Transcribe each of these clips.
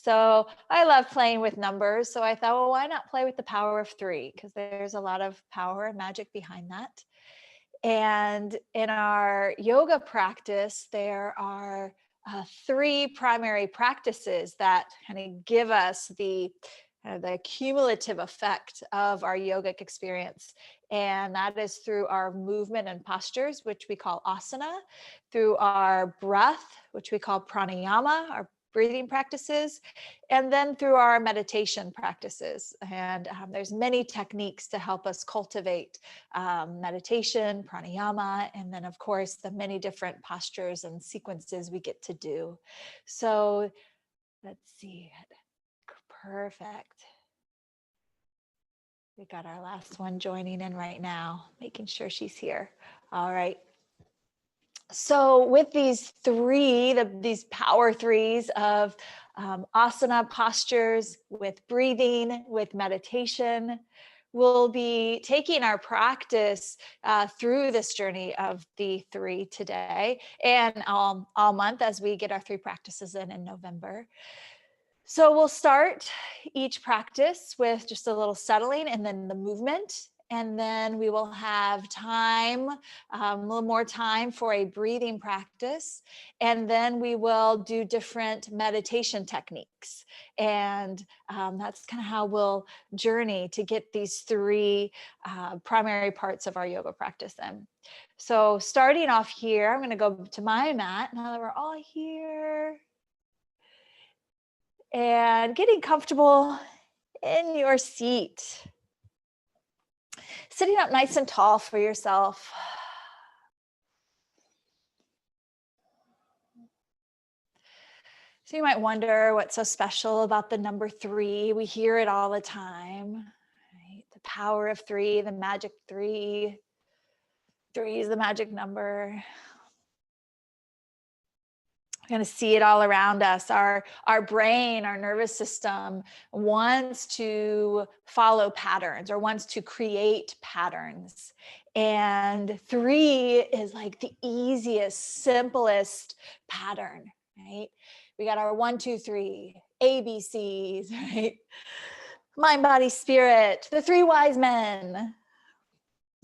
So I love playing with numbers. So I thought, well, why not play with the power of 3? Because there's a lot of power and magic behind that. And in our yoga practice, there are 3 primary practices that kind of give us the cumulative effect of our yogic experience. And that is through our movement and postures, which we call asana, through our breath, which we call pranayama, our breathing practices, and then through our meditation practices. And there's many techniques to help us cultivate meditation, pranayama, and then of course the many different postures and sequences we get to do. So let's see. Perfect. We got our last one joining in right now, making sure she's here. All right. So with these 3, these power 3s of asana postures, with breathing, with meditation, we'll be taking our practice through this journey of the 3 today and all month as we get our 3 practices in November. So we'll start each practice with just a little settling and then the movement. And then we will have time, a little more time for a breathing practice. And then we will do different meditation techniques. And that's kind of how we'll journey to get these 3 primary parts of our yoga practice in. So starting off here, I'm going to go to my mat now that we're all here. And getting comfortable in your seat. Sitting up nice and tall for yourself. So you might wonder what's so special about the number 3. We hear it all the time, right? The power of 3, the magic 3. 3 is the magic number. We're going to see it all around us. Our brain, our nervous system wants to follow patterns or wants to create patterns. And 3 is like the easiest, simplest pattern, right? We got our 1, 2, 3, ABCs, right? Mind, body, spirit, the 3 wise men.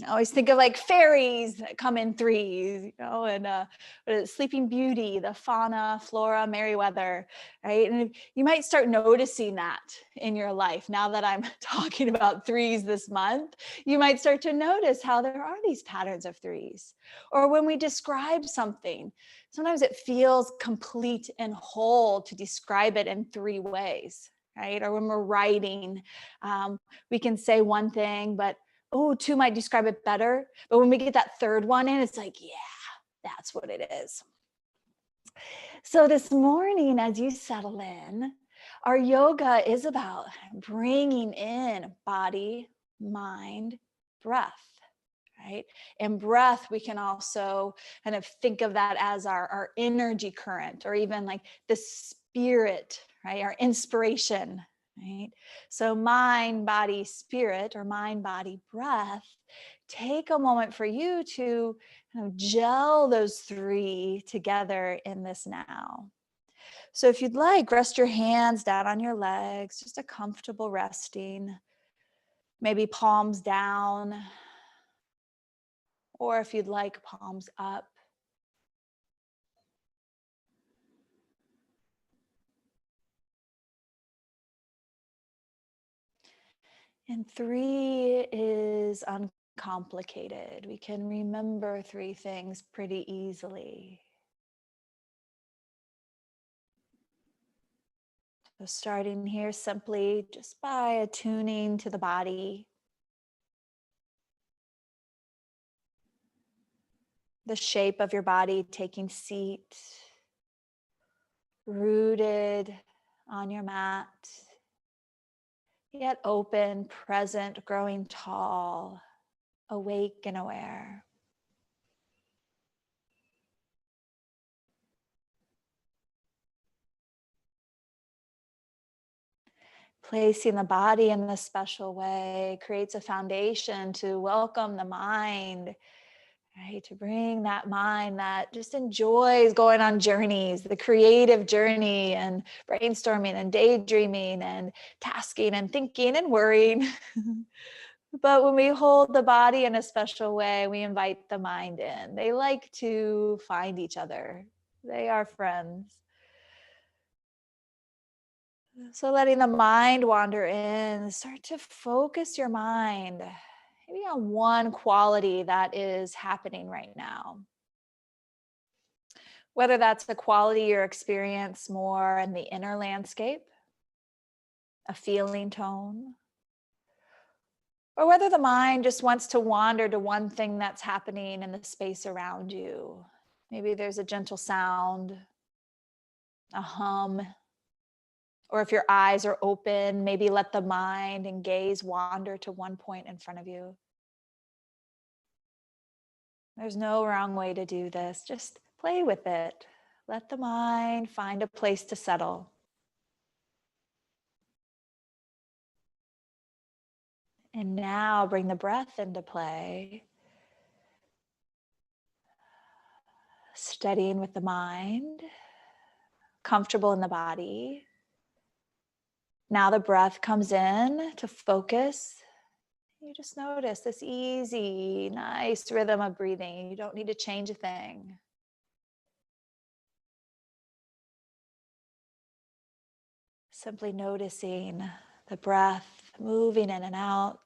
I always think of like fairies that come in 3s, and Sleeping Beauty, the fauna, flora, Merriweather, right? And you might start noticing that in your life. Now that I'm talking about 3s this month, you might start to notice how there are these patterns of 3s. Or when we describe something, sometimes it feels complete and whole to describe it in 3 ways, right? Or when we're writing, we can say one thing, but 2 might describe it better. But when we get that 3rd one in, it's like, yeah, that's what it is. So this morning, as you settle in, our yoga is about bringing in body, mind, breath, right? And breath, we can also kind of think of that as our energy current, or even like the spirit, right? Our inspiration. Right? So mind, body, spirit, or mind, body, breath, take a moment for you to kind of gel those 3 together in this now. So if you'd like, rest your hands down on your legs, just a comfortable resting, maybe palms down, or if you'd like, palms up. And 3 is uncomplicated. We can remember 3 things pretty easily. So starting here simply just by attuning to the body. The shape of your body taking seat. Rooted on your mat. Yet open, present, growing tall, awake and aware. Placing the body in this special way creates a foundation to welcome the mind, right? To bring that mind that just enjoys going on journeys, the creative journey, and brainstorming and daydreaming and tasking and thinking and worrying. But when we hold the body in a special way, we invite the mind in. They like to find each other. They are friends. So letting the mind wander in, start to focus your mind maybe on one quality that is happening right now. Whether that's a quality or experience more in the inner landscape, a feeling tone, or whether the mind just wants to wander to one thing that's happening in the space around you. Maybe there's a gentle sound, a hum, or if your eyes are open, maybe let the mind and gaze wander to one point in front of you. There's no wrong way to do this. Just play with it. Let the mind find a place to settle. And now bring the breath into play. Steadying with the mind, comfortable in the body. Now the breath comes in to focus. You just notice this easy, nice rhythm of breathing. You don't need to change a thing. Simply noticing the breath moving in and out.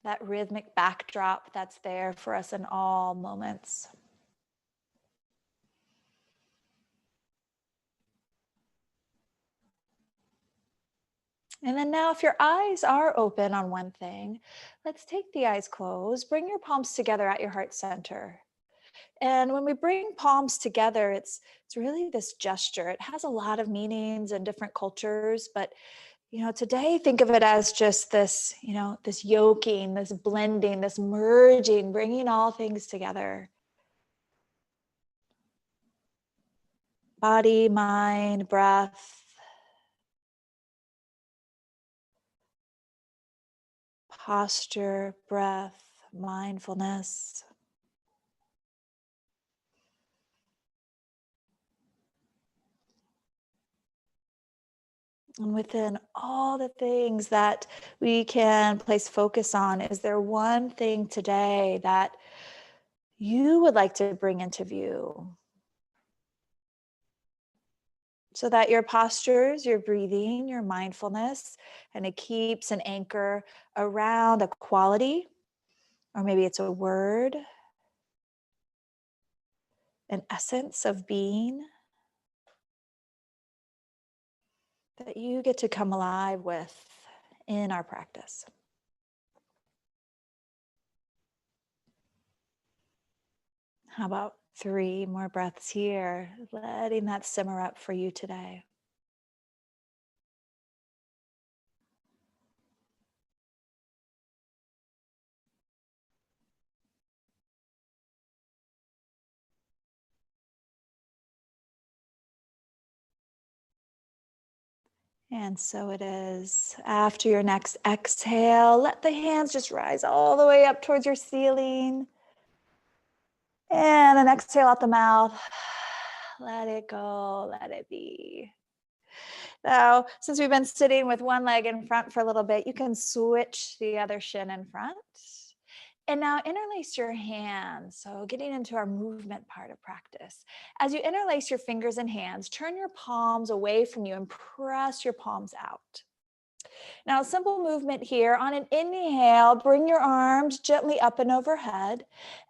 That rhythmic backdrop that's there for us in all moments. And then now, if your eyes are open on one thing, let's take the eyes closed. Bring your palms together at your heart center. And when we bring palms together, it's really this gesture. It has a lot of meanings in different cultures, but today think of it as just this, this yoking, this blending, this merging, bringing all things together. Body, mind, breath, posture, breath, mindfulness. And within all the things that we can place focus on, is there one thing today that you would like to bring into view? So that your postures, your breathing, your mindfulness, and it keeps an anchor around a quality, or maybe it's a word, an essence of being that you get to come alive with in our practice. How about 3 more breaths here, letting that simmer up for you today. And so it is. After your next exhale, let the hands just rise all the way up towards your ceiling. And an exhale out the mouth. Let it go, let it be. Now, since we've been sitting with one leg in front for a little bit, you can switch the other shin in front. And now interlace your hands. So getting into our movement part of practice. As you interlace your fingers and hands, turn your palms away from you and press your palms out. Now, simple movement here. On an inhale, bring your arms gently up and overhead.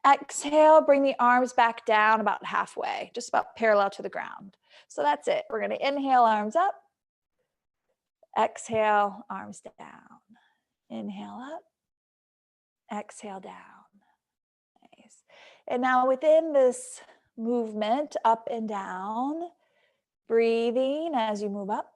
Exhale, bring the arms back down about halfway, just about parallel to the ground. So that's it. We're going to inhale, arms up. Exhale, arms down. Inhale up. Exhale down. Nice. And now within this movement up and down, breathing as you move up.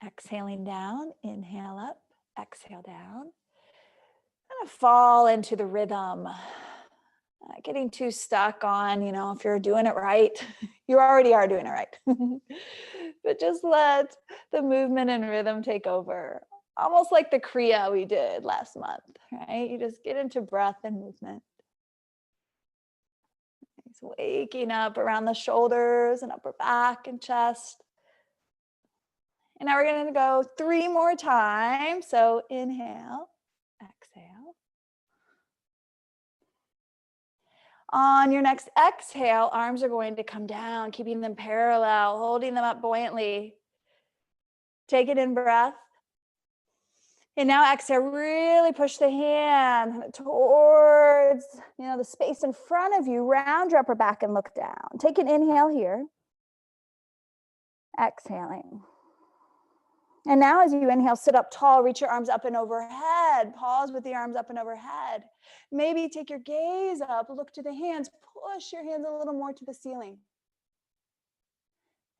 Exhaling down, inhale up, exhale down. Kind of fall into the rhythm. Not getting too stuck on, if you're doing it right. You already are doing it right. But just let the movement and rhythm take over. Almost like the Kriya we did last month, right? You just get into breath and movement. It's waking up around the shoulders and upper back and chest. And now we're going to go 3 more times. So inhale, exhale. On your next exhale, arms are going to come down, keeping them parallel, holding them up buoyantly. Take it in breath. And now exhale, really push the hand towards, the space in front of you. Round your upper back and look down. Take an inhale here. Exhaling. And now as you inhale, sit up tall, reach your arms up and overhead. Pause with the arms up and overhead. Maybe take your gaze up, look to the hands, push your hands a little more to the ceiling.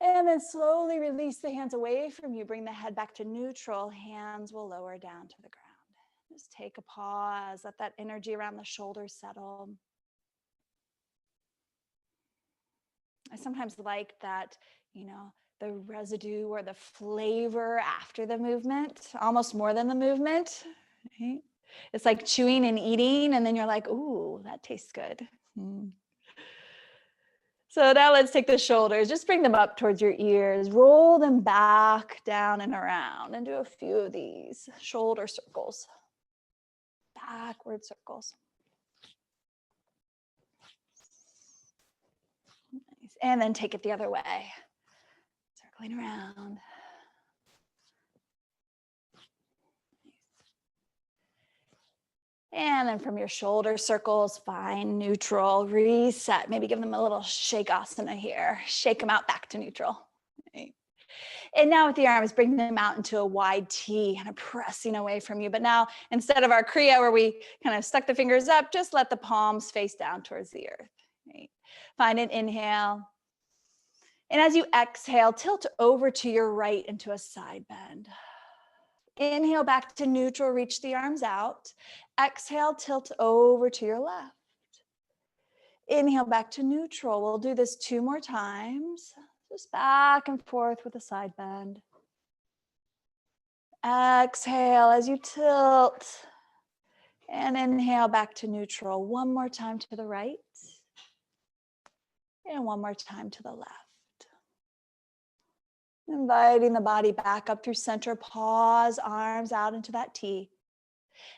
And then slowly release the hands away from you. Bring the head back to neutral. Hands will lower down to the ground. Just take a pause. Let that energy around the shoulders settle. I sometimes like that, the residue or the flavor after the movement, almost more than the movement. Right? It's like chewing and eating, and then you're like, ooh, that tastes good. So now let's take the shoulders, just bring them up towards your ears, roll them back, down and around, and do a few of these shoulder circles, backward circles. Nice. And then take it the other way, circling around. And then from your shoulder circles, find neutral, reset. Maybe give them a little shake asana here. Shake them out back to neutral. Right. And now with the arms, bring them out into a wide T, kind of pressing away from you. But now, instead of our Kriya where we kind of stuck the fingers up, just let the palms face down towards the earth. Right. Find an inhale. And as you exhale, tilt over to your right into a side bend. Inhale back to neutral, reach the arms out. Exhale, tilt over to your left. Inhale back to neutral. We'll do this 2 more times. Just back and forth with a side bend. Exhale as you tilt. And inhale back to neutral. 1 more time to the right. And 1 more time to the left. Inviting the body back up through center. Pause, arms out into that T.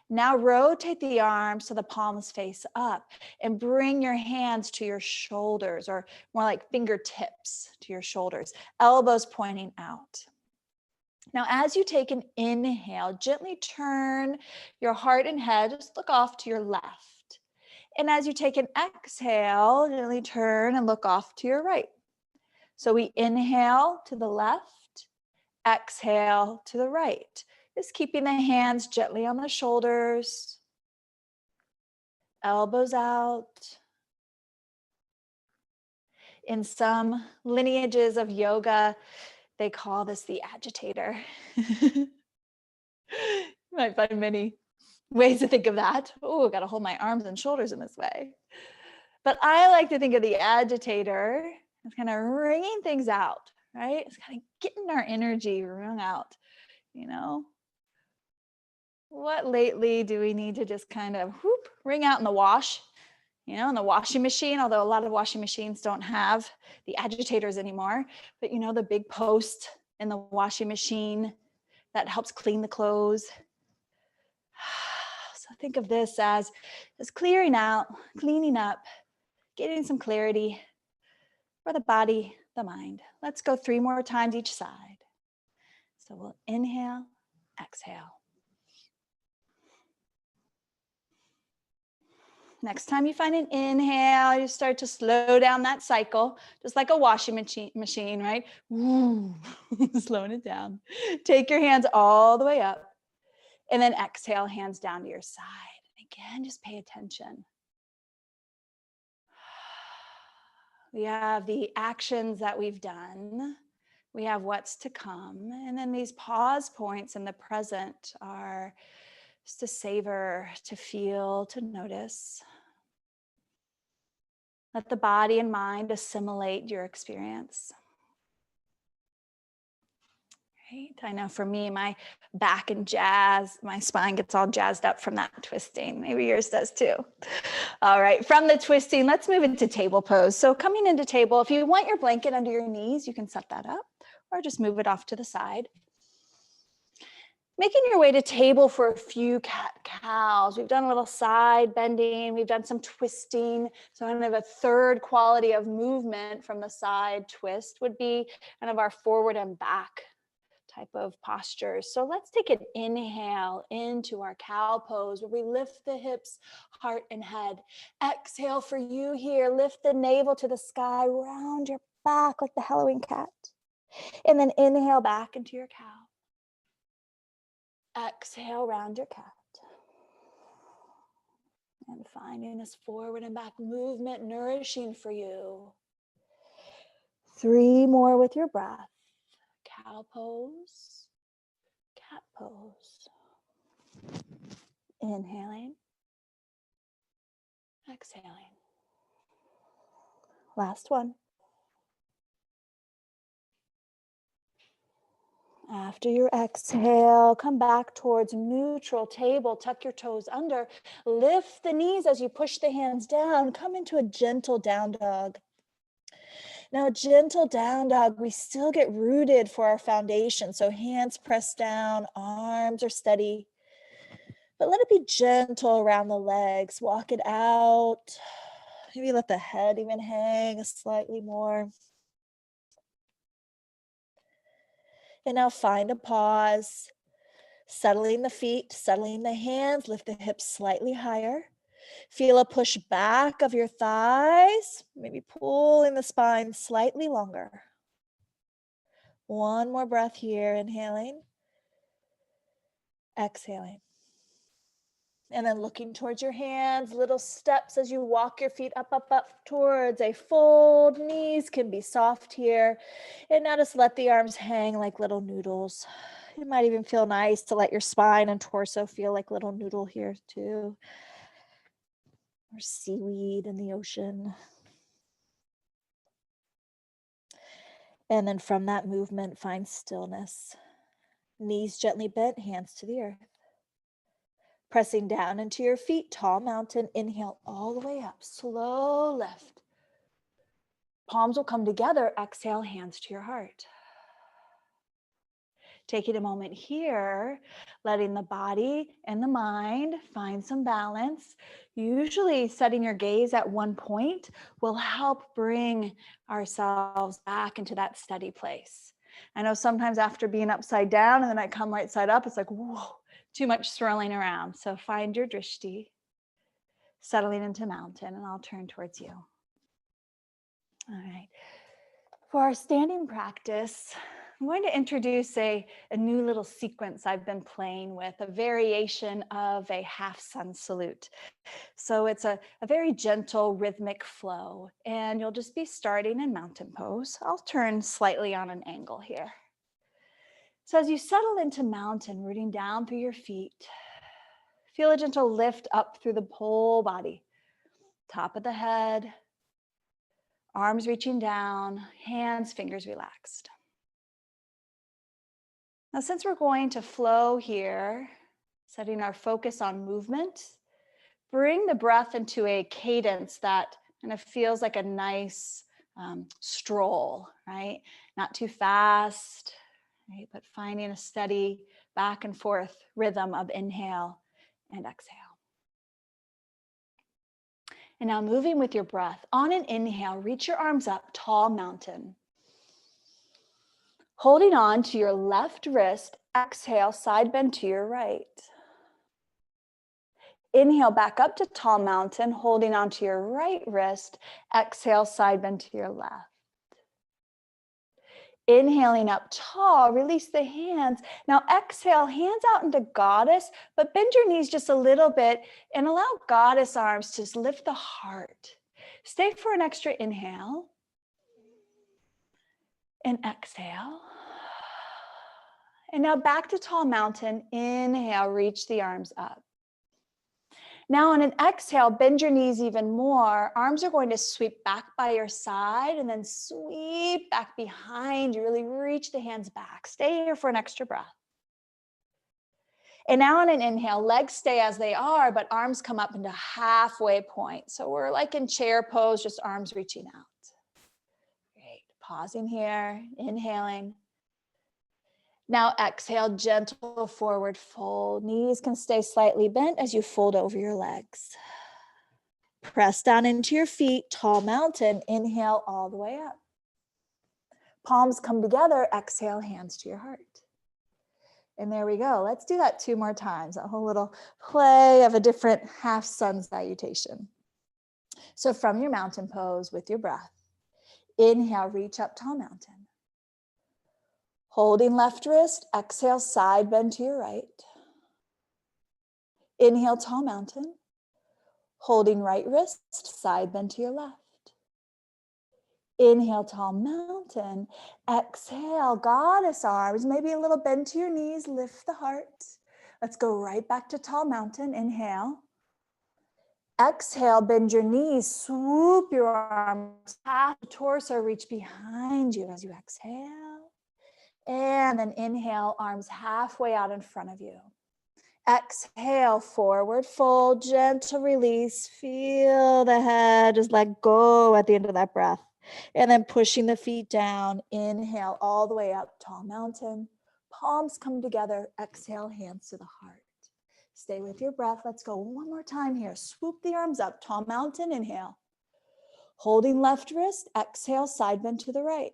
Now rotate the arms so the palms face up and bring your hands to your shoulders, or more like fingertips to your shoulders, elbows pointing out. Now, as you take an inhale, gently turn your heart and head, just look off to your left. And as you take an exhale, gently turn and look off to your right. So we inhale to the left, exhale to the right. Just keeping the hands gently on the shoulders, elbows out. In some lineages of yoga, they call this the agitator. You might find many ways to think of that. Oh, I got to hold my arms and shoulders in this way. But I like to think of the agitator as kind of wringing things out, right? It's kind of getting our energy wrung out, What lately do we need to just kind of wring out in the wash, in the washing machine, although a lot of washing machines don't have the agitators anymore, but the big post in the washing machine that helps clean the clothes. So think of this as clearing out, cleaning up, getting some clarity for the body, the mind. Let's go 3 more times each side. So we'll inhale, exhale. Next time you find an inhale, you start to slow down that cycle, just like a washing machine, right? Woo, slowing it down. Take your hands all the way up, and then exhale, hands down to your side. And again, just pay attention. We have the actions that we've done. We have what's to come. And then these pause points in the present are just to savor, to feel, to notice. Let the body and mind assimilate your experience. Right. I know for me, my back and jazz, my spine gets all jazzed up from that twisting. Maybe yours does too. All right, from the twisting, let's move into table pose. So coming into table, if you want your blanket under your knees, you can set that up or just move it off to the side. Making your way to table for a few cat-cows. We've done a little side bending. We've done some twisting. So kind of a third quality of movement from the side twist would be kind of our forward and back type of postures. So let's take an inhale into our cow pose where we lift the hips, heart, and head. Exhale for you here. Lift the navel to the sky, round your back like the Halloween cat. And then inhale back into your cow. Exhale, round your cat. And finding this forward and back movement nourishing for you. 3 more with your breath. Cow pose, cat pose. Inhaling, exhaling. Last one. After your exhale, come back towards neutral table. Tuck your toes under. Lift the knees as you push the hands down. Come into a gentle down dog. Now, gentle down dog, we still get rooted for our foundation. So hands pressed down, arms are steady. But let it be gentle around the legs. Walk it out. Maybe let the head even hang slightly more. And now find a pause. Settling the feet, settling the hands, lift the hips slightly higher. Feel a push back of your thighs, maybe pulling the spine slightly longer. One more breath here, inhaling, exhaling. And then looking towards your hands, little steps as you walk your feet up, up, up towards a fold. Knees can be soft here. And now just let the arms hang like little noodles. It might even feel nice to let your spine and torso feel like little noodle here too. Or seaweed in the ocean. And then from that movement, find stillness. Knees gently bent, hands to the earth. Pressing down into your feet, tall mountain. Inhale all the way up, slow lift. Palms will come together. Exhale, hands to your heart. Taking a moment here, letting the body and the mind find some balance. Usually setting your gaze at one point will help bring ourselves back into that steady place. I know sometimes after being upside down and then I come right side up, it's like, whoa, too much swirling around. So find your drishti, settling into mountain, and I'll turn towards you. All right. For our standing practice, I'm going to introduce a new little sequence I've been playing with, a variation of a half sun salute. So it's a very gentle rhythmic flow, and you'll just be starting in mountain pose. I'll turn slightly on an angle here. So as you settle into mountain, rooting down through your feet, feel a gentle lift up through the whole body, top of the head, arms reaching down, hands, fingers relaxed. Now, since we're going to flow here, setting our focus on movement, bring the breath into a cadence that kind of feels like a nice stroll, right? Not too fast, right? But finding a steady back and forth rhythm of inhale and exhale. And now moving with your breath, on an inhale, reach your arms up, tall mountain. Holding on to your left wrist, exhale, side bend to your right. Inhale back up to tall mountain, holding on to your right wrist, exhale, side bend to your left. Inhaling up tall, release the hands. Now exhale, hands out into goddess, but bend your knees just a little bit and allow goddess arms to lift the heart. Stay for an extra inhale and exhale. And now back to tall mountain. Inhale, reach the arms up. Now on an exhale, bend your knees even more. Arms are going to sweep back by your side and then sweep back behind you. Really reach the hands back. Stay here for an extra breath. And now on an inhale, legs stay as they are, but arms come up into halfway point. So we're like in chair pose, just arms reaching out. Great. Pausing here, inhaling. Now exhale, gentle forward fold. Knees can stay slightly bent as you fold over your legs. Press down into your feet, tall mountain. Inhale all the way up. Palms come together. Exhale, hands to your heart. And there we go. Let's do that 2 more times. A whole little play of a different half sun salutation. So from your mountain pose with your breath, inhale, reach up, tall mountain. Holding left wrist, exhale, side bend to your right. Inhale, tall mountain. Holding right wrist, side bend to your left. Inhale, tall mountain. Exhale, goddess arms, maybe a little bend to your knees, lift the heart. Let's go right back to tall mountain. Inhale. Exhale, bend your knees, swoop your arms past the torso, reach behind you as you exhale. And then inhale, arms halfway out in front of you. Exhale, forward fold, gentle release. Feel the head just let go at the end of that breath. And then pushing the feet down. Inhale all the way up, tall mountain. Palms come together. Exhale, hands to the heart. Stay with your breath. Let's go one more time here. Swoop the arms up, tall mountain. Inhale. Holding left wrist. Exhale, side bend to the right.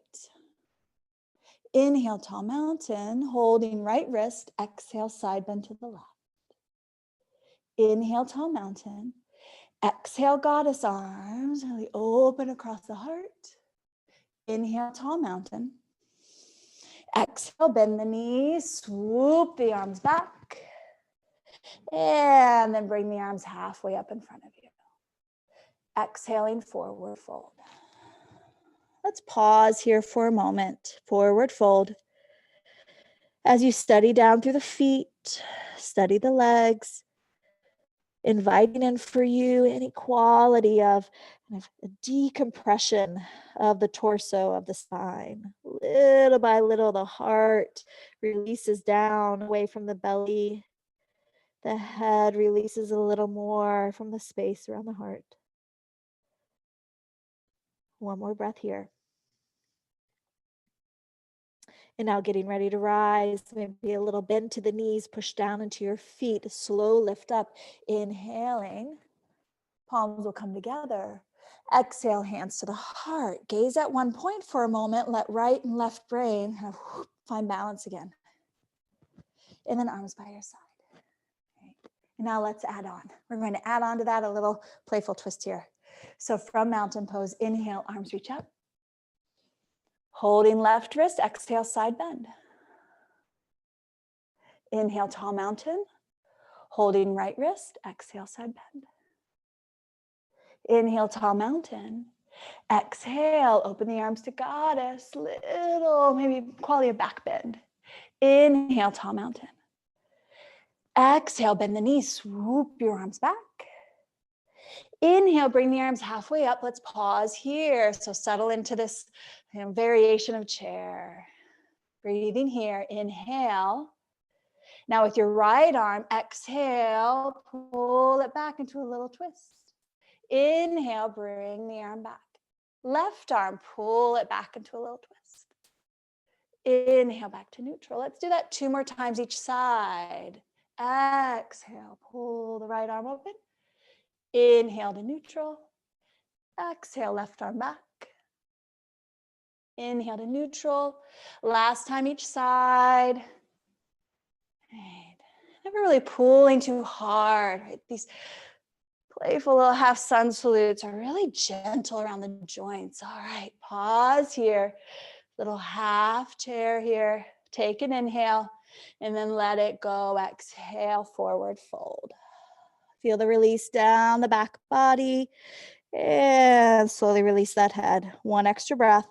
Inhale, tall mountain. Holding right wrist. Exhale, side bend to the left. Inhale, tall mountain. Exhale, goddess arms. Really open across the heart. Inhale, tall mountain. Exhale, bend the knees. Swoop the arms back. And then bring the arms halfway up in front of you. Exhaling, forward fold. Let's pause here for a moment. Forward fold. As you study down through the feet, study the legs, inviting in for you any quality of kind of a decompression of the torso, of the spine. Little by little, the heart releases down away from the belly. The head releases a little more from the space around the heart. One more breath here. And now getting ready to rise, maybe a little bend to the knees, push down into your feet, slow lift up, inhaling. Palms will come together. Exhale, hands to the heart. Gaze at one point for a moment. Let right and left brain kind of find balance again. And then arms by your side. Okay. And now let's add on. We're going to add on to that a little playful twist here. So from mountain pose, inhale, arms reach up. Holding left wrist, exhale, side bend. Inhale, tall mountain. Holding right wrist, exhale, side bend. Inhale, tall mountain. Exhale, open the arms to goddess. Little, maybe quality of back bend. Inhale, tall mountain. Exhale, bend the knees, swoop your arms back. Inhale, bring the arms halfway up. Let's pause here. So settle into this variation of chair. Breathing here, inhale. Now with your right arm, exhale, pull it back into a little twist. Inhale, bring the arm back. Left arm, pull it back into a little twist. Inhale, back to neutral. Let's do that 2 more times each side. Exhale, pull the right arm open. Inhale to neutral. Exhale, left arm back. Inhale to neutral. Last time each side. Right. Never really pulling too hard. Right? These playful little half sun salutes are really gentle around the joints. All right, pause here. Little half chair here. Take an inhale and then let it go. Exhale, forward fold. Feel the release down the back body and slowly release that head. One extra breath.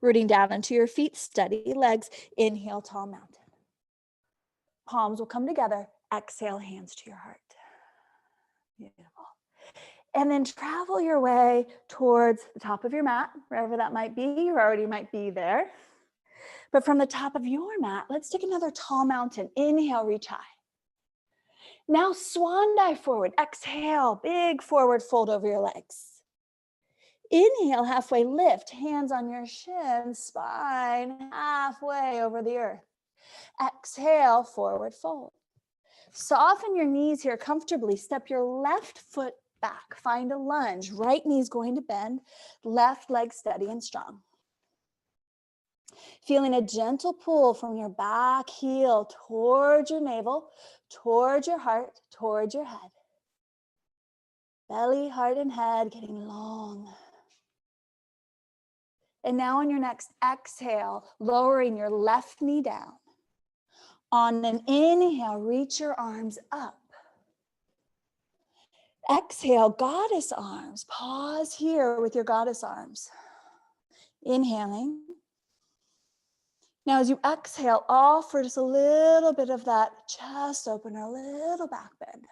Rooting down into your feet, steady legs. Inhale, tall mountain. Palms will come together. Exhale, hands to your heart. Beautiful. And then travel your way towards the top of your mat, wherever that might be. You already might be there. But from the top of your mat, let's take another tall mountain. Inhale, reach high. Now swan dive forward. Exhale, big forward fold over your legs. Inhale, halfway lift, hands on your shins, spine halfway over the earth. Exhale, forward fold. Soften your knees here comfortably. Step your left foot back. Find a lunge. Right knee is going to bend. Left leg steady and strong. Feeling a gentle pull from your back heel towards your navel, towards your heart, towards your head. Belly, heart, and head getting long. And now on your next exhale, lowering your left knee down. On an inhale, reach your arms up. Exhale, goddess arms. Pause here with your goddess arms. Inhaling. Now as you exhale, offer just a little bit of that chest opener, a little back bend.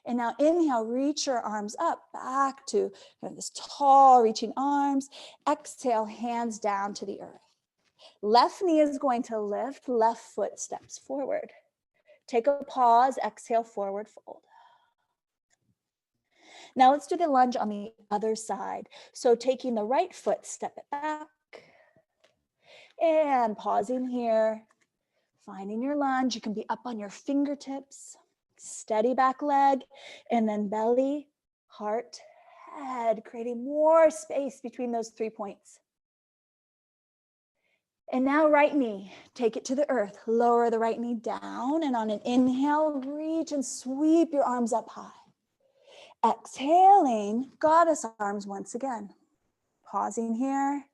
And now inhale, reach your arms up back to this tall reaching arms. Exhale, hands down to the earth. Left knee is going to lift, left foot steps forward. Take a pause, exhale, forward fold. Now let's do the lunge on the other side. So taking the right foot, step it back. And pausing here, finding your lunge. You can be up on your fingertips, steady back leg, and then belly, heart, head, creating more space between those 3 points. And now right knee, take it to the earth. Lower the right knee down, and on an inhale, reach and sweep your arms up high. Exhaling, goddess arms once again. Pausing here.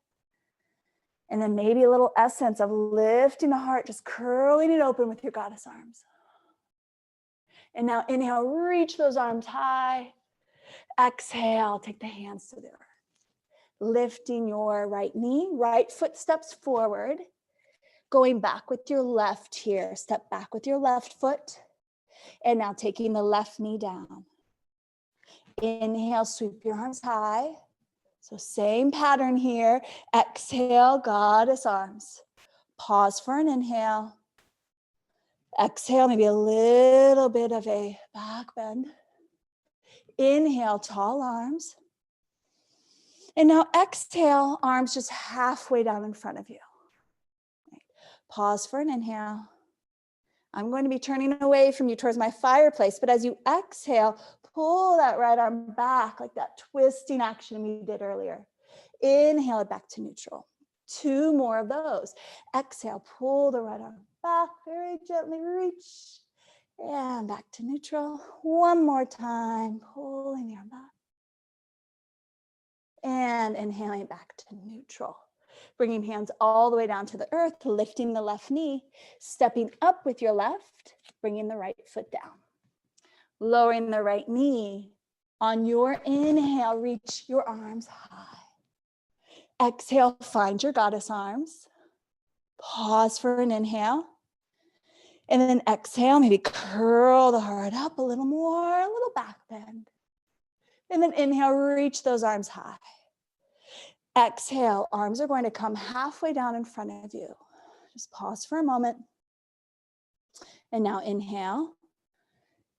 And then maybe a little essence of lifting the heart, just curling it open with your goddess arms. And now inhale, reach those arms high. Exhale, take the hands to the earth. Lifting your right knee, right foot steps forward. Going back with your left here. Step back with your left foot. And now taking the left knee down. Inhale, sweep your arms high. So same pattern here. Exhale, goddess arms. Pause for an inhale. Exhale, maybe a little bit of a back bend. Inhale, tall arms. And now exhale, arms just halfway down in front of you. Pause for an inhale. I'm going to be turning away from you towards my fireplace, but as you exhale, pull that right arm back like that twisting action we did earlier. Inhale it back to neutral. 2 more of those. Exhale, pull the right arm back, very gently reach, and back to neutral. 1 more time, pulling the arm back. And inhaling back to neutral. Bringing hands all the way down to the earth, lifting the left knee, stepping up with your left, bringing the right foot down. Lowering the right knee. On your inhale, reach your arms high. Exhale, find your goddess arms. Pause for an inhale. And then exhale, maybe curl the heart up a little more, a little back bend. And then inhale, reach those arms high. Exhale, arms are going to come halfway down in front of you. Just pause for a moment. And now inhale.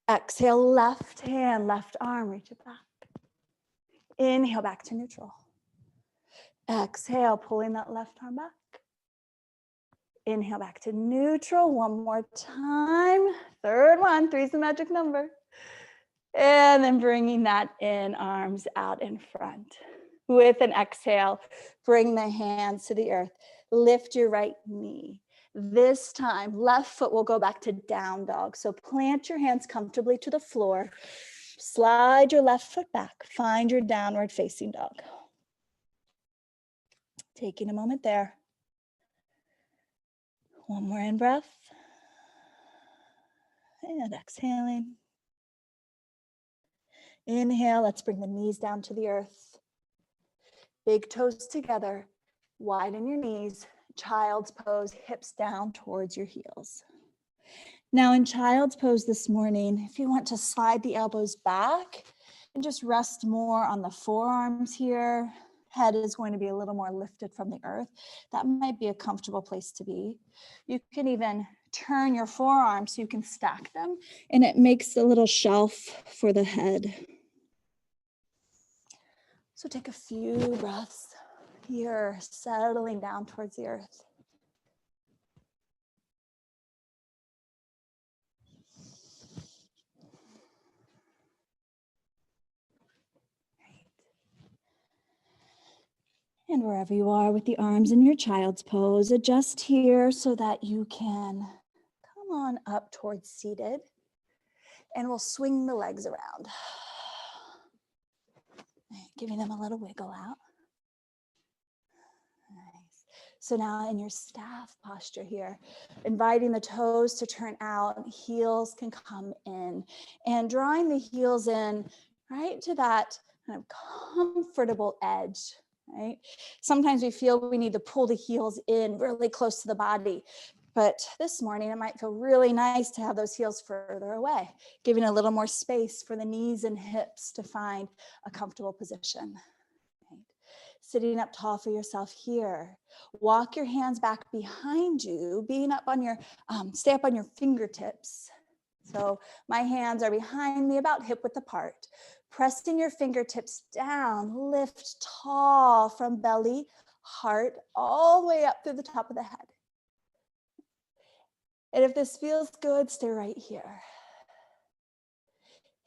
Exhale, left hand, left arm, reach it back. Inhale, back to neutral. Exhale, pulling that left arm back. Inhale, back to neutral. 1 more time. 3rd one, 3's the magic number. And then bringing that in, arms out in front. With an exhale, bring the hands to the earth. Lift your right knee. This time, left foot will go back to down dog. So plant your hands comfortably to the floor. Slide your left foot back. Find your downward facing dog. Taking a moment there. 1 more in breath. And exhaling. Inhale, let's bring the knees down to the earth. Big toes together, widen your knees, child's pose, hips down towards your heels. Now in child's pose this morning, if you want to slide the elbows back and just rest more on the forearms here, head is going to be a little more lifted from the earth. That might be a comfortable place to be. You can even turn your forearms so you can stack them, and it makes a little shelf for the head. So take a few breaths here, settling down towards the earth. And wherever you are with the arms in your child's pose, adjust here so that you can come on up towards seated. And we'll swing the legs around. Giving them a little wiggle out. Nice. So now in your staff posture here, inviting the toes to turn out, heels can come in, and drawing the heels in right to that kind of comfortable edge. Right? Sometimes we feel we need to pull the heels in really close to the body. But this morning, it might feel really nice to have those heels further away, giving a little more space for the knees and hips to find a comfortable position. Right? Sitting up tall for yourself here. Walk your hands back behind you, being up on your, stay up on your fingertips. So my hands are behind me, about hip width apart. Pressing your fingertips down, lift tall from belly, heart, all the way up through the top of the head. And if this feels good, stay right here.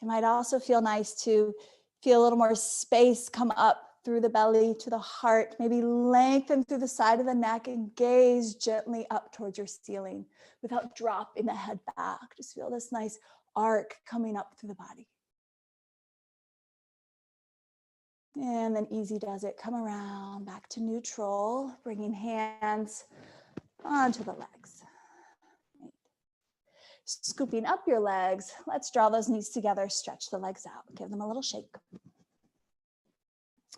It might also feel nice to feel a little more space come up through the belly to the heart, maybe lengthen through the side of the neck and gaze gently up towards your ceiling without dropping the head back. Just feel this nice arc coming up through the body. And then easy does it. Come around back to neutral, bringing hands onto the legs. Scooping up your legs, let's draw those knees together, stretch the legs out, give them a little shake.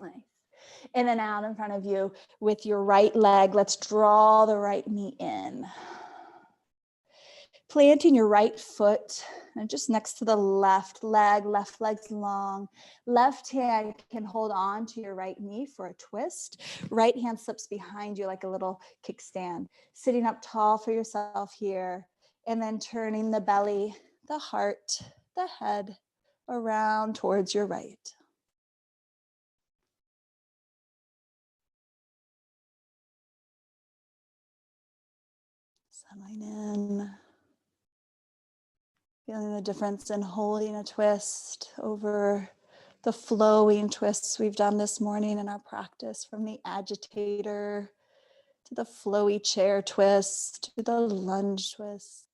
Nice. And then out in front of you with your right leg, let's draw the right knee in. Planting your right foot just next to the left leg, left leg's long. Left hand can hold on to your right knee for a twist. Right hand slips behind you like a little kickstand. Sitting up tall for yourself here. And then turning the belly, the heart, the head around towards your right. Settling in. Feeling the difference in holding a twist over the flowing twists we've done this morning in our practice, from the agitator to the flowy chair twist to the lunge twist.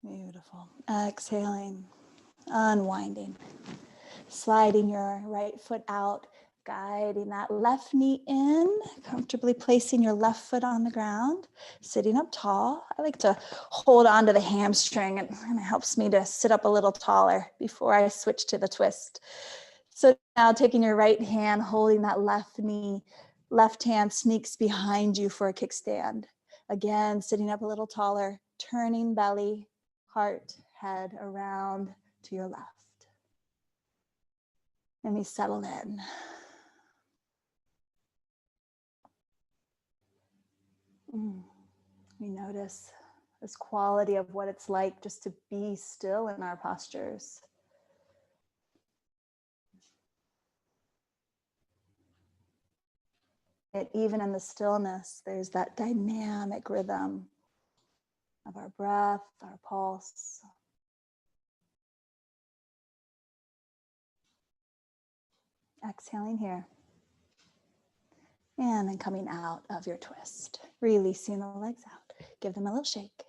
Beautiful. Exhaling, unwinding, sliding your right foot out, guiding that left knee in, comfortably placing your left foot on the ground, sitting up tall. I like to hold on to the hamstring, and it helps me to sit up a little taller before I switch to the twist. So now taking your right hand, holding that left knee, left hand sneaks behind you for a kickstand. Again, sitting up a little taller, turning belly, heart, head around to your left. Let me settle in. We notice this quality of what it's like just to be still in our postures. And even in the stillness, there's that dynamic rhythm of our breath, our pulse. Exhaling here. And then coming out of your twist, releasing the legs out. Give them a little shake.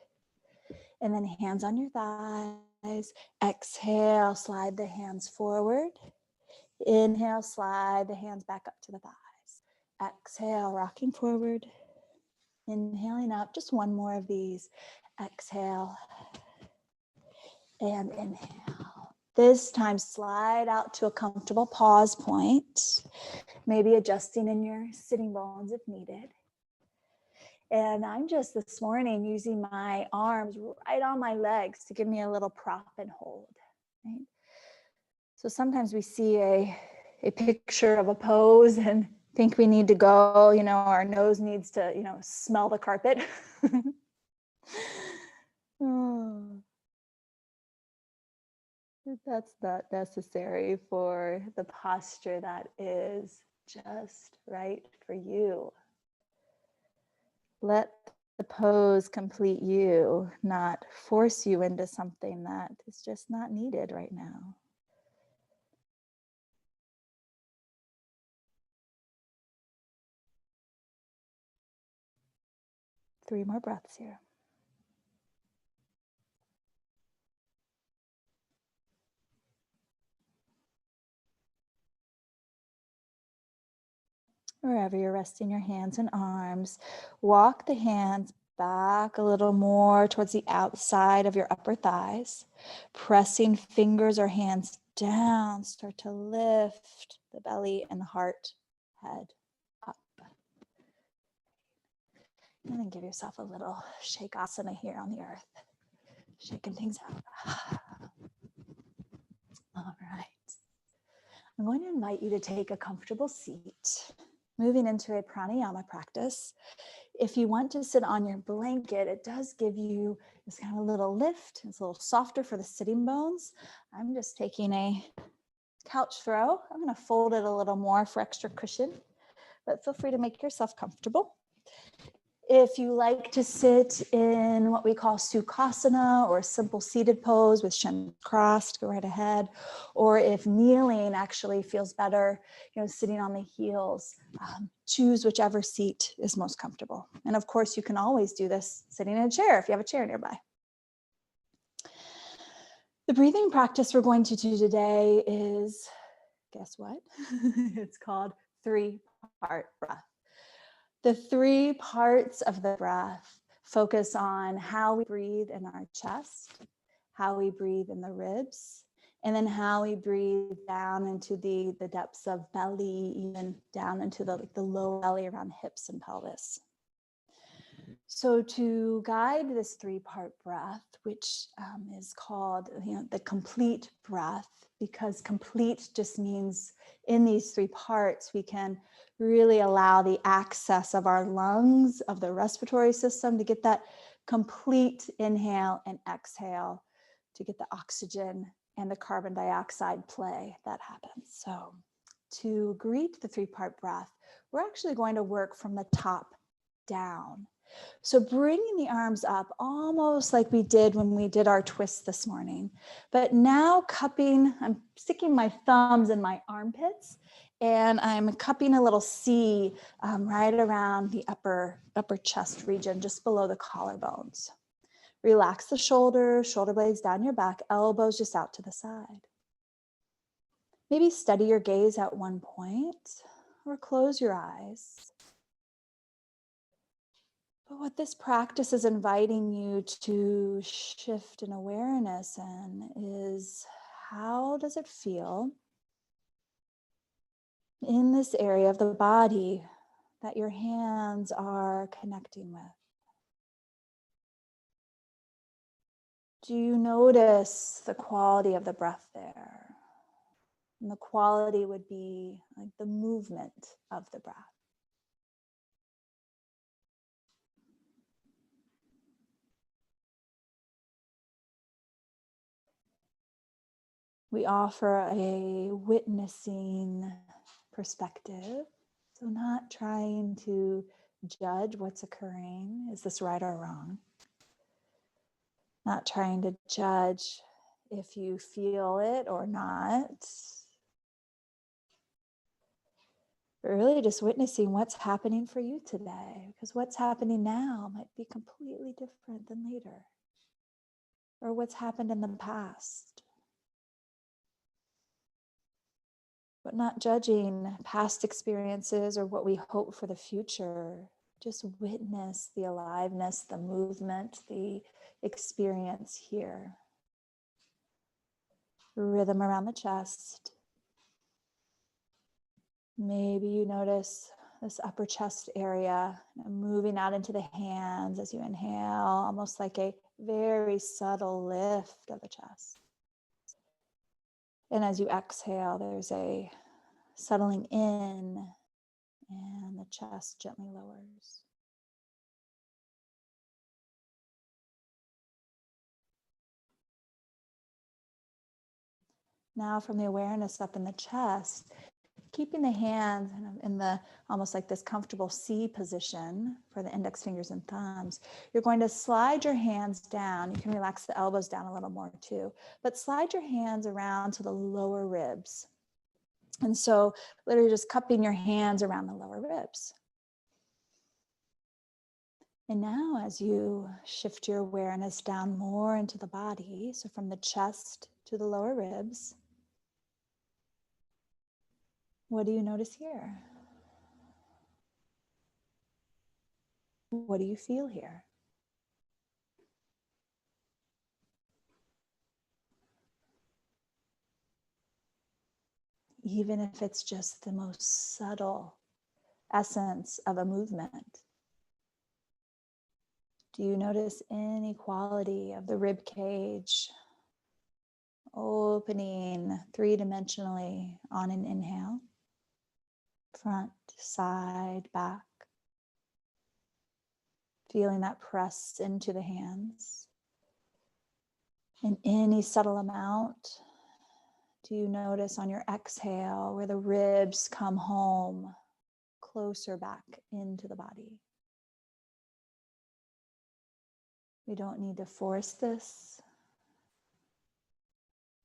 And then hands on your thighs. Exhale, slide the hands forward. Inhale, slide the hands back up to the thighs. Exhale, rocking forward. Inhaling up, just one more of these. Exhale and inhale. This time, slide out to a comfortable pause point. maybe adjusting in your sitting bones if needed. And I'm just this morning using my arms right on my legs to give me a little prop and hold. Right? So sometimes we see a picture of a pose and think we need to go, our nose needs to, smell the carpet. Oh, that's not necessary for the posture that is just right for you. Let the pose complete you, not force you into something that is just not needed right now. Three more breaths here. Wherever you're resting your hands and arms, walk the hands back a little more towards the outside of your upper thighs. Pressing fingers or hands down, start to lift the belly and the heart, head up. And then give yourself a little shakasana here on the earth, shaking things out. All right. I'm going to invite you to take a comfortable seat, moving into a pranayama practice. If you want to sit on your blanket, it does give you this kind of little lift. It's a little softer for the sitting bones. I'm just taking a couch throw. I'm going to fold it a little more for extra cushion, but feel free to make yourself comfortable. If you like to sit in what we call sukhasana or simple seated pose with shins crossed, go right ahead. Or if kneeling actually feels better, sitting on the heels, choose whichever seat is most comfortable. And of course, you can always do this sitting in a chair if you have a chair nearby. The breathing practice we're going to do today is, guess what? It's called 3-part breath. The 3 parts of the breath focus on how we breathe in our chest, how we breathe in the ribs, and then how we breathe down into the depths of belly, even down into the lower belly around hips and pelvis. So to guide this 3-part breath, which is called the complete breath, because complete just means in these 3 parts, we can really allow the access of our lungs, of the respiratory system, to get that complete inhale and exhale, to get the oxygen and the carbon dioxide play that happens. So to greet the 3-part breath, we're actually going to work from the top down. So bringing the arms up almost like we did when we did our twist this morning, but now cupping, I'm sticking my thumbs in my armpits and I'm cupping a little C right around the upper chest region, just below the collarbones. Relax the shoulders, shoulder blades down your back, elbows just out to the side. Maybe steady your gaze at one point or close your eyes. But what this practice is inviting you to shift in awareness in is, how does it feel in this area of the body that your hands are connecting with? Do you notice the quality of the breath there? And the quality would be like the movement of the breath. We offer a witnessing perspective. So not trying to judge what's occurring. Is this right or wrong? Not trying to judge if you feel it or not. But really just witnessing what's happening for you today, because what's happening now might be completely different than later, or what's happened in the past. But not judging past experiences or what we hope for the future. Just witness the aliveness, the movement, the experience here. Rhythm around the chest. Maybe you notice this upper chest area moving out into the hands as you inhale, almost like a very subtle lift of the chest. And as you exhale, there's a settling in, and the chest gently lowers. Now from the awareness up in the chest, keeping the hands in the almost like this comfortable C position for the index fingers and thumbs, you're going to slide your hands down. You can relax the elbows down a little more too, but slide your hands around to the lower ribs. And so literally just cupping your hands around the lower ribs. And now as you shift your awareness down more into the body, so from the chest to the lower ribs, what do you notice here? What do you feel here? Even if it's just the most subtle essence of a movement. Do you notice any quality of the rib cage opening three-dimensionally on an inhale? Front, side, back. Feeling that press into the hands. And any subtle amount, do you notice on your exhale where the ribs come home, closer back into the body? We don't need to force this.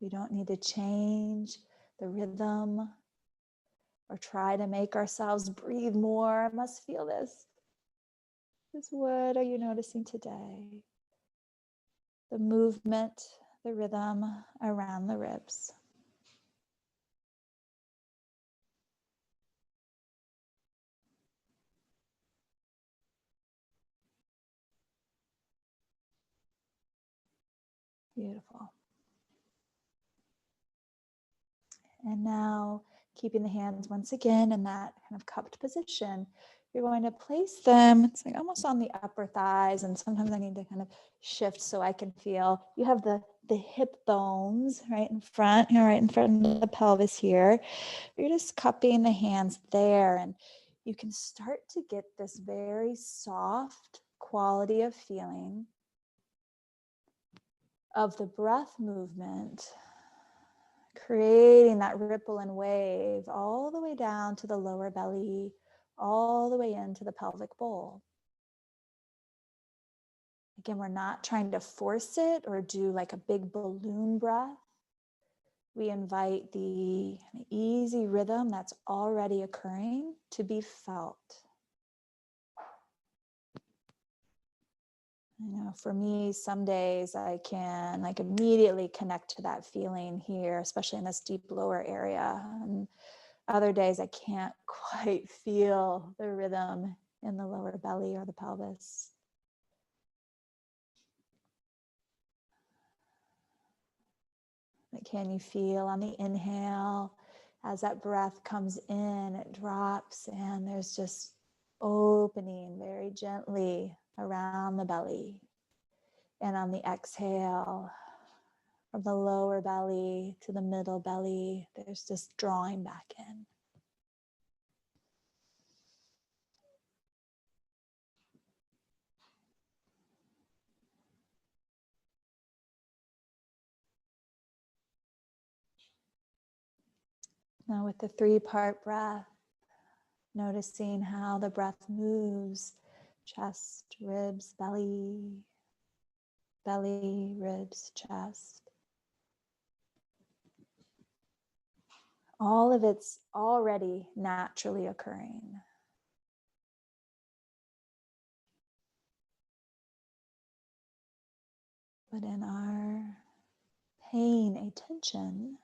We don't need to change the rhythm or try to make ourselves breathe more. I must feel this. Just what are you noticing today? The movement, the rhythm around the ribs. Beautiful. And now, keeping the hands once again in that kind of cupped position, you're going to place them, it's like almost on the upper thighs, and sometimes I need to kind of shift so I can feel. You have the hip bones right in front, right in front of the pelvis here. You're just cupping the hands there, and you can start to get this very soft quality of feeling of the breath movement, creating that ripple and wave all the way down to the lower belly, all the way into the pelvic bowl. Again, we're not trying to force it or do like a big balloon breath. We invite the easy rhythm that's already occurring to be felt. You know, for me, some days I can like immediately connect to that feeling here, especially in this deep lower area. And other days I can't quite feel the rhythm in the lower belly or the pelvis. But can you feel on the inhale, as that breath comes in, it drops, and there's just opening very gently around the belly. And on the exhale, from the lower belly to the middle belly, there's just drawing back in. Now with the 3-part breath, noticing how the breath moves, chest, ribs, belly, belly, ribs, chest. All of it's already naturally occurring. But in our paying attention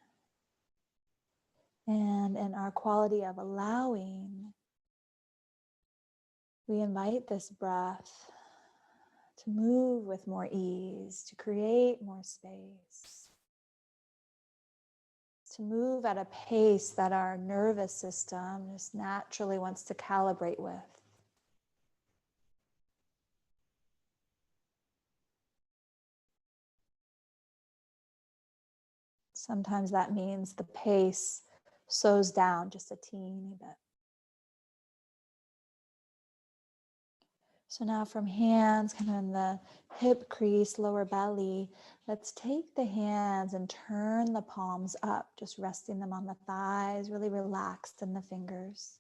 and in our quality of allowing, we invite this breath to move with more ease, to create more space, to move at a pace that our nervous system just naturally wants to calibrate with. Sometimes that means the pace slows down just a teeny bit. So now from hands kind of in the hip crease, lower belly, let's take the hands and turn the palms up, just resting them on the thighs, really relaxed in the fingers.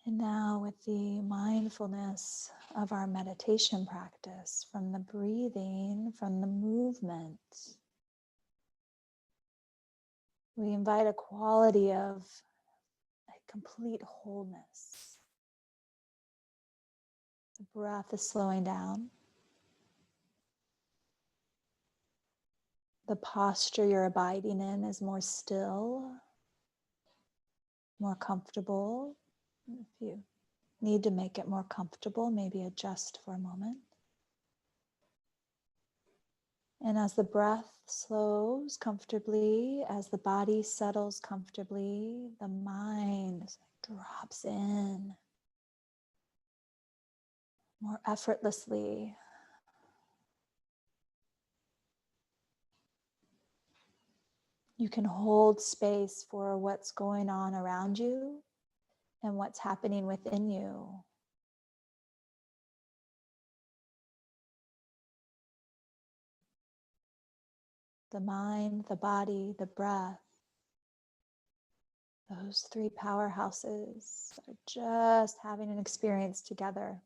And now with the mindfulness of our meditation practice, from the breathing, from the movement, we invite a quality of a complete wholeness. The breath is slowing down. The posture you're abiding in is more still, more comfortable. If you need to make it more comfortable, maybe adjust for a moment. And as the breath slows comfortably, as the body settles comfortably, the mind drops in more effortlessly. You can hold space for what's going on around you and what's happening within you. The mind, the body, the breath. Those three powerhouses are just having an experience together.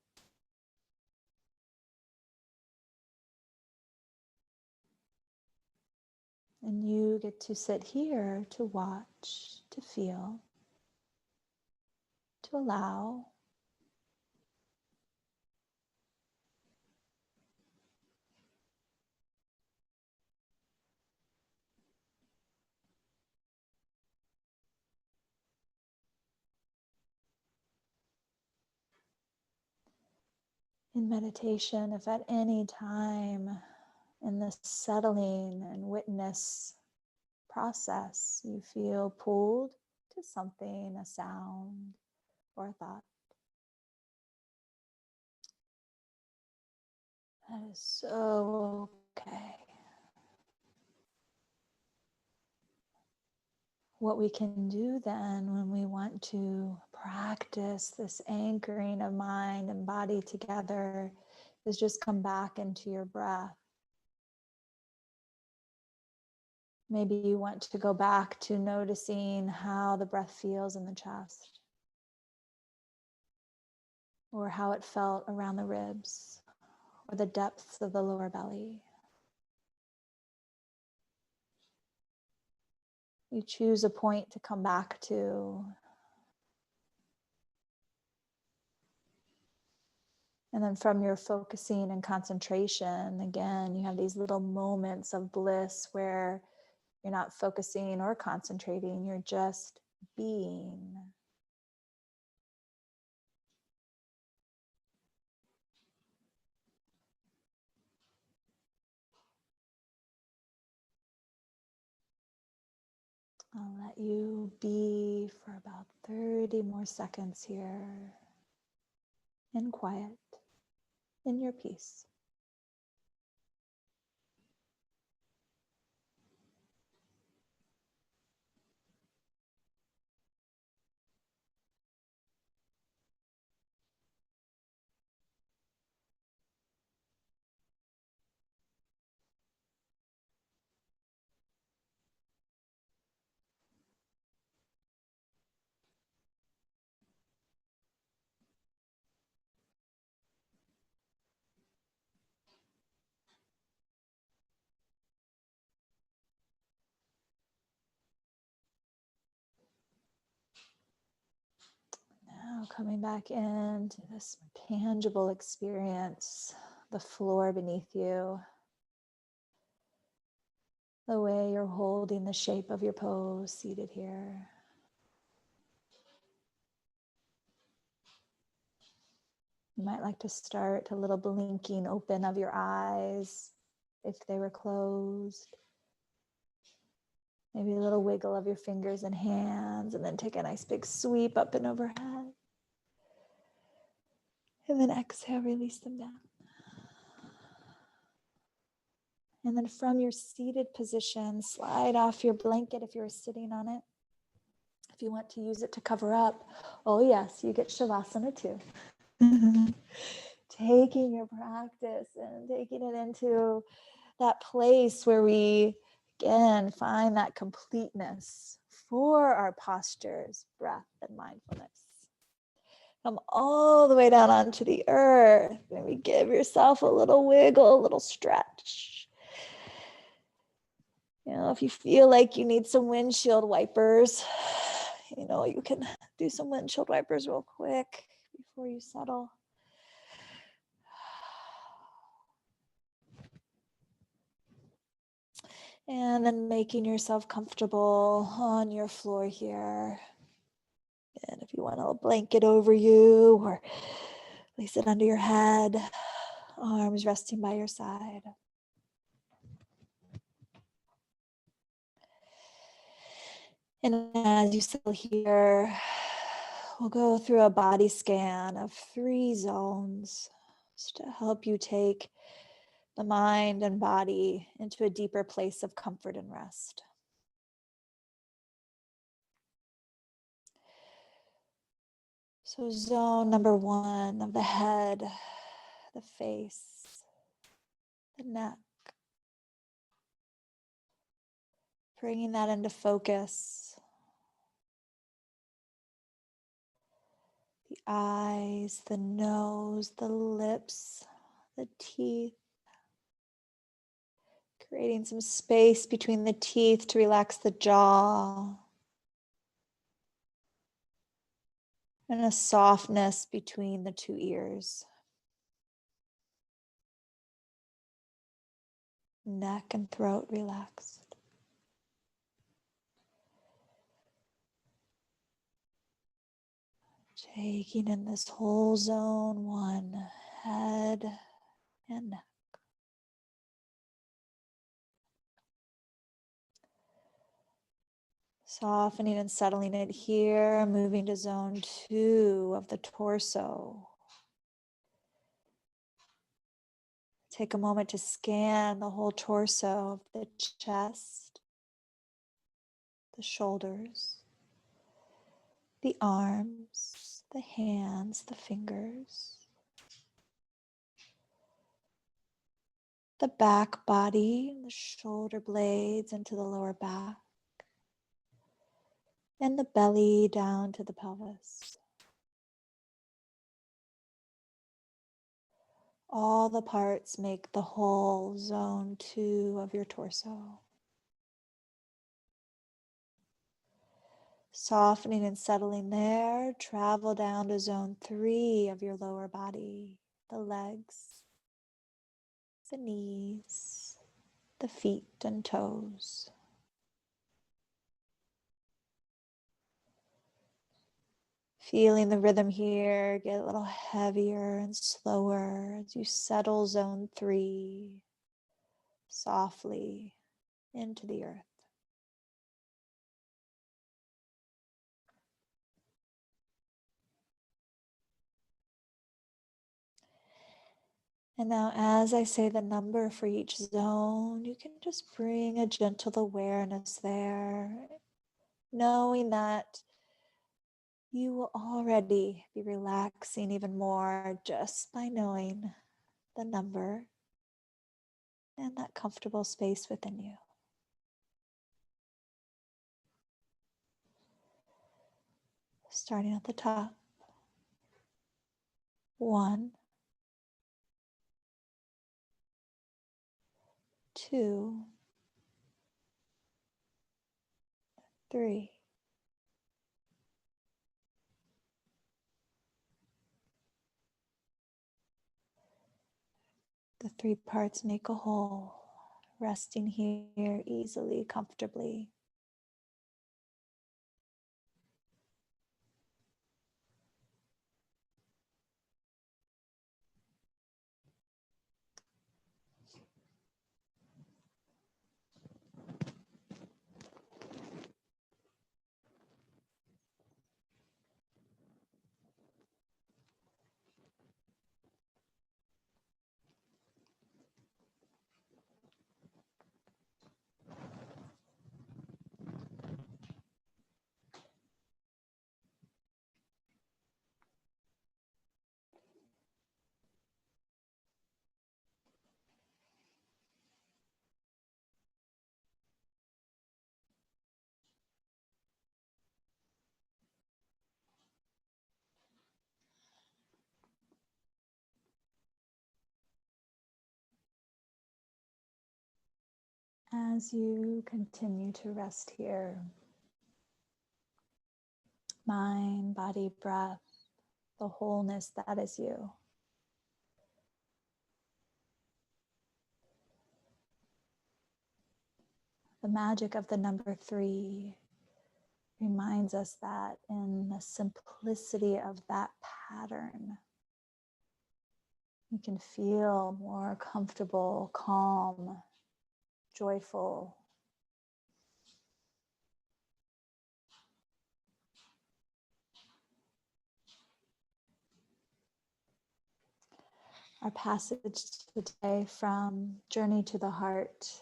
And you get to sit here to watch, to feel, to allow. In meditation, if at any time in this settling and witness process you feel pulled to something, a sound or a thought, that is so okay. What we can do then when we want to practice this anchoring of mind and body together is just come back into your breath. Maybe you want to go back to noticing how the breath feels in the chest, or how it felt around the ribs, or the depths of the lower belly. You choose a point to come back to. And then from your focusing and concentration, again, you have these little moments of bliss where you're not focusing or concentrating, you're just being. I'll let you be for about 30 more seconds here in quiet, in your peace. Now coming back into this tangible experience, the floor beneath you, the way you're holding the shape of your pose seated here. You might like to start a little blinking open of your eyes if they were closed. Maybe a little wiggle of your fingers and hands, and then take a nice big sweep up and overhead. And then exhale, release them down. And then from your seated position, slide off your blanket if you're sitting on it. If you want to use it to cover up, oh yes, you get Shavasana too. Taking your practice and taking it into that place where we, again, find that completeness for our postures, breath, and mindfulness. Come all the way down onto the earth. Maybe give yourself a little wiggle, a little stretch. You know, if you feel like you need some windshield wipers, you know, you can do some windshield wipers real quick before you settle. And then making yourself comfortable on your floor here. And if you want a blanket over you or place it under your head, arms resting by your side. And as you settle here, we'll go through a body scan of 3 zones just to help you take the mind and body into a deeper place of comfort and rest. So zone number 1 of the head, the face, the neck. Bringing that into focus. The eyes, the nose, the lips, the teeth. Creating some space between the teeth to relax the jaw. And a softness between the 2 ears. Neck and throat relaxed. Taking in this whole zone 1, head and neck. Softening and settling it here, moving to zone 2 of the torso. Take a moment to scan the whole torso of the chest, the shoulders, the arms, the hands, the fingers, the back body, the shoulder blades into the lower back, and the belly down to the pelvis. All the parts make the whole zone 2 of your torso. Softening and settling there, travel down to zone 3 of your lower body, the legs, the knees, the feet and toes. Feeling the rhythm here get a little heavier and slower as you settle zone 3 softly into the earth. And now as I say the number for each zone, you can just bring a gentle awareness there, knowing that you will already be relaxing even more just by knowing the number and that comfortable space within you. Starting at the top. 1, 2, 3. The 3 parts make a whole, resting here easily, comfortably. As you continue to rest here, mind, body, breath, the wholeness that is you. The magic of the number 3 reminds us that in the simplicity of that pattern, we can feel more comfortable, calm, joyful. Our passage today from Journey to the Heart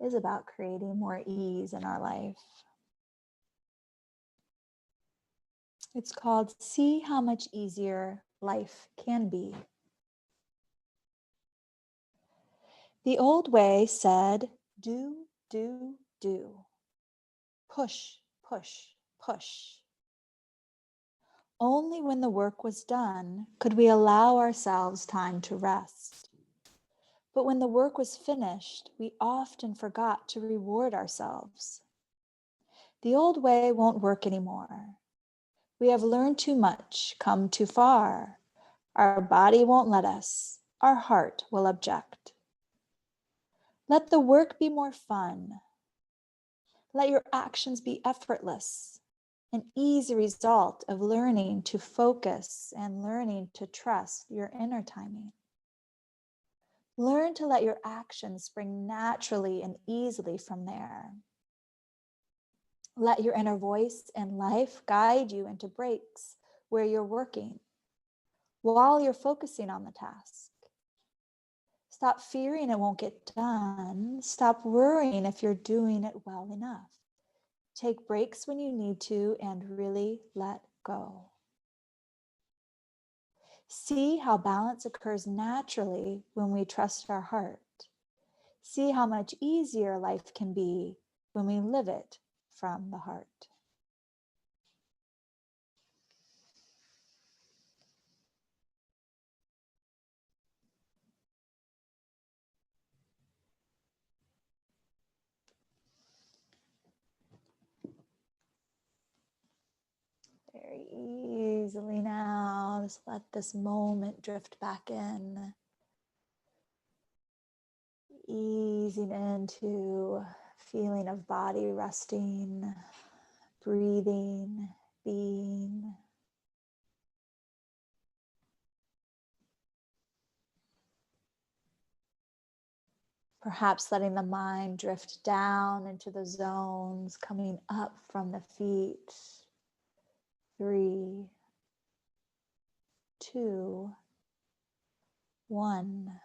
is about creating more ease in our life. It's called See How Much Easier Life Can Be. The old way said, do, do, do. Push, push, push. Only when the work was done could we allow ourselves time to rest. But when the work was finished, we often forgot to reward ourselves. The old way won't work anymore. We have learned too much, come too far. Our body won't let us. Our heart will object. Let the work be more fun. Let your actions be effortless, an easy result of learning to focus and learning to trust your inner timing. Learn to let your actions spring naturally and easily from there. Let your inner voice and life guide you into breaks where you're working while you're focusing on the task. Stop fearing it won't get done. Stop worrying if you're doing it well enough. Take breaks when you need to and really let go. See how balance occurs naturally when we trust our heart. See how much easier life can be when we live it from the heart. Very easily now, just let this moment drift back in. Easing into feeling of body resting, breathing, being. Perhaps letting the mind drift down into the zones, coming up from the feet. 3, 2, 1.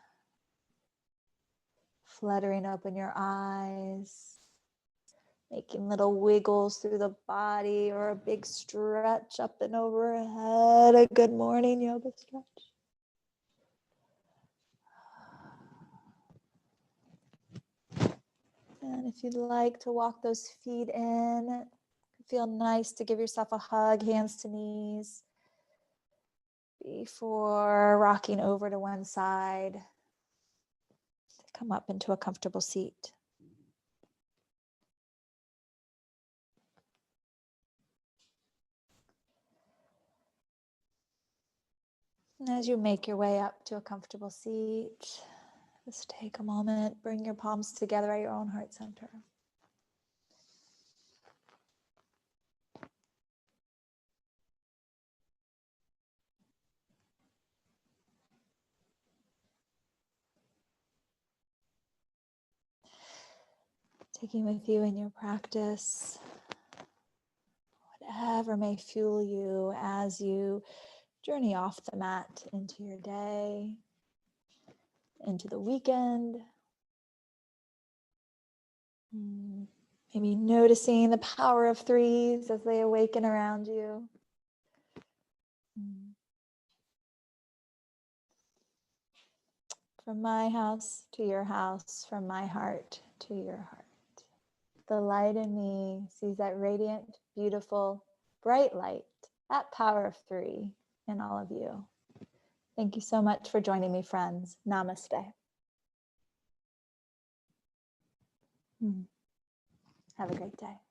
Fluttering open your eyes, making little wiggles through the body or a big stretch up and overhead. A good morning yoga stretch. And if you'd like to walk those feet in, feel nice to give yourself a hug, hands to knees, before rocking over to one side. Come up into a comfortable seat. And as you make your way up to a comfortable seat, just take a moment, bring your palms together at your own heart center. Taking with you in your practice whatever may fuel you as you journey off the mat into your day, into the weekend. Maybe noticing the power of 3s as they awaken around you. From my house to your house, from my heart to your heart. The light in me sees that radiant, beautiful, bright light, that power of 3 in all of you. Thank you so much for joining me, friends. Namaste. Have a great day.